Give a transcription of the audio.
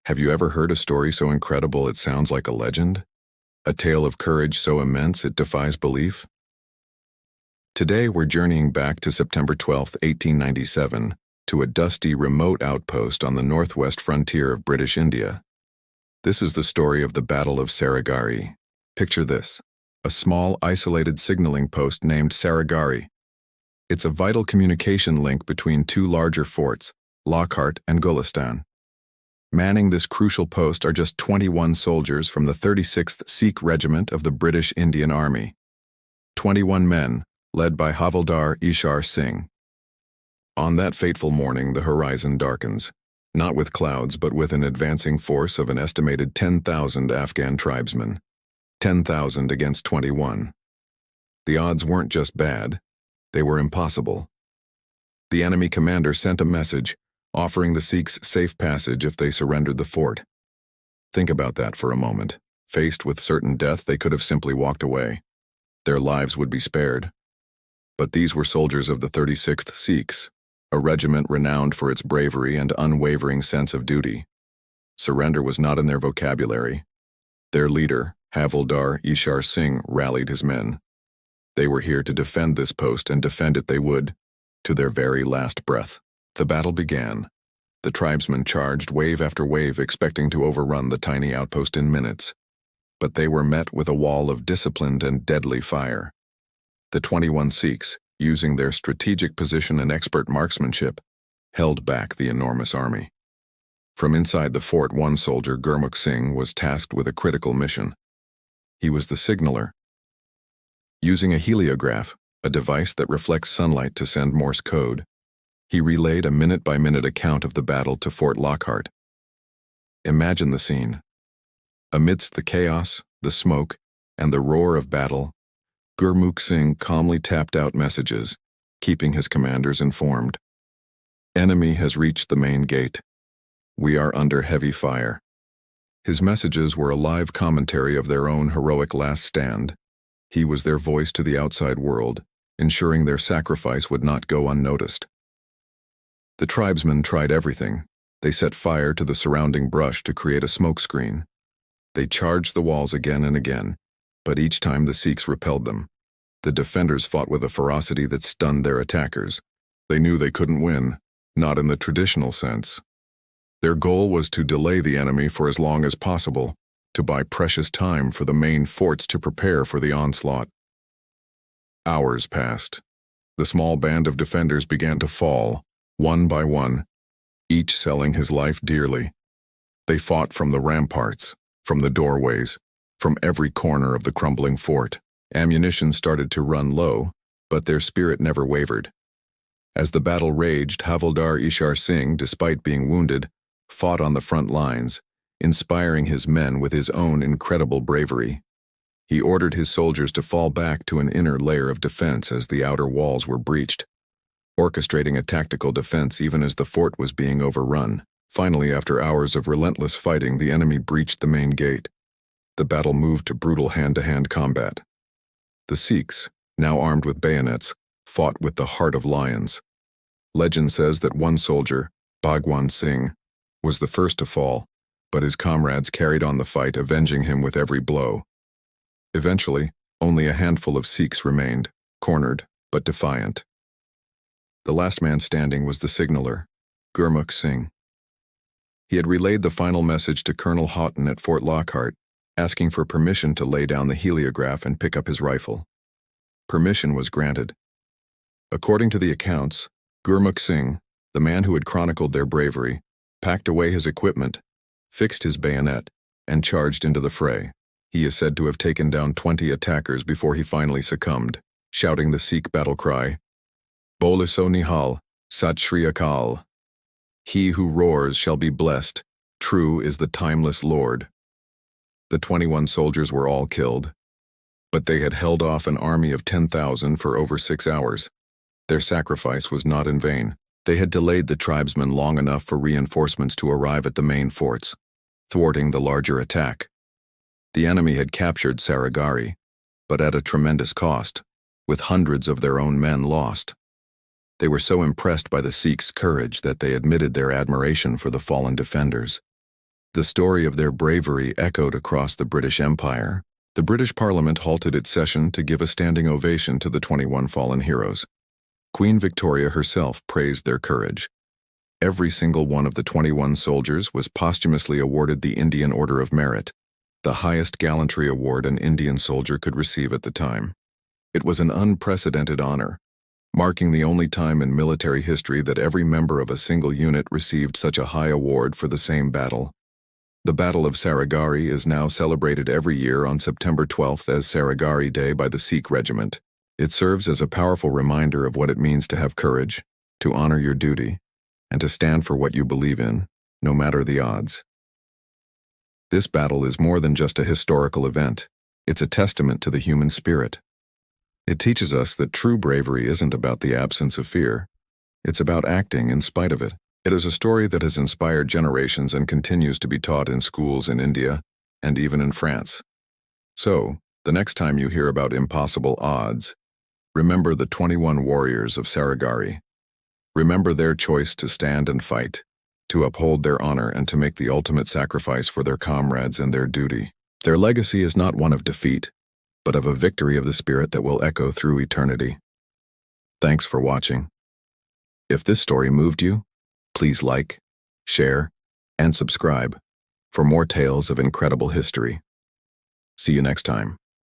Have you ever heard a story so incredible it sounds like a legend? A tale of courage so immense it defies belief? Today we're journeying back to September 12, 1897, to a dusty, remote outpost on the northwest frontier of British India. This is the story of the Battle of Saragarhi. Picture this: a small, isolated signaling post named Saragarhi. It's a vital communication link between two larger forts, Lockhart and Gulistan. Manning this crucial post are just 21 soldiers from the 36th Sikh Regiment of the British Indian Army. 21 men, led by Havildar Ishar Singh. On that fateful morning, the horizon darkens, not with clouds but with an advancing force of an estimated 10,000 Afghan tribesmen. 10,000 against 21. The odds weren't just bad, they were impossible. The enemy commander sent a message, offering the Sikhs safe passage if they surrendered the fort. Think about that for a moment. Faced with certain death, they could have simply walked away. Their lives would be spared. But these were soldiers of the 36th Sikhs, a regiment renowned for its bravery and unwavering sense of duty. Surrender was not in their vocabulary. Their leader, Havildar Ishar Singh, rallied his men. They were here to defend this post, and defend it they would, to their very last breath. The battle began. The tribesmen charged wave after wave, expecting to overrun the tiny outpost in minutes. But they were met with a wall of disciplined and deadly fire. The 21 Sikhs, using their strategic position and expert marksmanship, held back the enormous army. From inside the fort, one soldier, Gurmukh Singh, was tasked with a critical mission. He was the signaler. Using a heliograph, a device that reflects sunlight to send Morse code, he relayed a minute-by-minute account of the battle to Fort Lockhart. Imagine the scene. Amidst the chaos, the smoke, and the roar of battle, Gurmukh Singh calmly tapped out messages, keeping his commanders informed. Enemy has reached the main gate. We are under heavy fire. His messages were a live commentary of their own heroic last stand. He was their voice to the outside world, ensuring their sacrifice would not go unnoticed. The tribesmen tried everything. They set fire to the surrounding brush to create a smokescreen. They charged the walls again and again, but each time the Sikhs repelled them. The defenders fought with a ferocity that stunned their attackers. They knew they couldn't win, not in the traditional sense. Their goal was to delay the enemy for as long as possible, to buy precious time for the main forts to prepare for the onslaught. Hours passed. The small band of defenders began to fall, one by one, each selling his life dearly. They fought from the ramparts, from the doorways, from every corner of the crumbling fort. Ammunition started to run low, but their spirit never wavered. As the battle raged, Havildar Ishar Singh, despite being wounded, fought on the front lines, inspiring his men with his own incredible bravery. He ordered his soldiers to fall back to an inner layer of defense as the outer walls were breached, orchestrating a tactical defense even as the fort was being overrun. Finally, after hours of relentless fighting, the enemy breached the main gate. The battle moved to brutal hand-to-hand combat. The Sikhs, now armed with bayonets, fought with the heart of lions. Legend says that one soldier, Bhagwan Singh, was the first to fall, but his comrades carried on the fight, avenging him with every blow. Eventually, only a handful of Sikhs remained, cornered but defiant. The last man standing was the signaler, Gurmukh Singh. He had relayed the final message to Colonel Houghton at Fort Lockhart, asking for permission to lay down the heliograph and pick up his rifle. Permission was granted. According to the accounts, Gurmukh Singh, the man who had chronicled their bravery, packed away his equipment, fixed his bayonet, and charged into the fray. He is said to have taken down 20 attackers before he finally succumbed, shouting the Sikh battle cry, "Bole so nihal, Sat Shri Akal. He who roars shall be blessed, true is the timeless Lord." The 21 soldiers were all killed, but they had held off an army of 10,000 for over 6 hours. Their sacrifice was not in vain. They had delayed the tribesmen long enough for reinforcements to arrive at the main forts, thwarting the larger attack. The enemy had captured Saragarhi, but at a tremendous cost, with hundreds of their own men lost. They were so impressed by the Sikhs' courage that they admitted their admiration for the fallen defenders. The story of their bravery echoed across the British Empire. The British Parliament halted its session to give a standing ovation to the 21 fallen heroes. Queen Victoria herself praised their courage. Every single one of the 21 soldiers was posthumously awarded the Indian Order of Merit, the highest gallantry award an Indian soldier could receive at the time. It was an unprecedented honor, marking the only time in military history that every member of a single unit received such a high award for the same battle. The Battle of Saragarhi is now celebrated every year on September 12th as Saragarhi Day by the Sikh Regiment. It serves as a powerful reminder of what it means to have courage, to honor your duty, and to stand for what you believe in, no matter the odds. This battle is more than just a historical event. It's a testament to the human spirit. It teaches us that true bravery isn't about the absence of fear. It's about acting in spite of it. It is a story that has inspired generations and continues to be taught in schools in India and even in France. So, the next time you hear about impossible odds, remember the 21 warriors of Saragarhi. Remember their choice to stand and fight, to uphold their honor and to make the ultimate sacrifice for their comrades and their duty. Their legacy is not one of defeat, but of a victory of the spirit that will echo through eternity. Thanks for watching. If this story moved you, please like, share, and subscribe for more tales of incredible history. See you next time.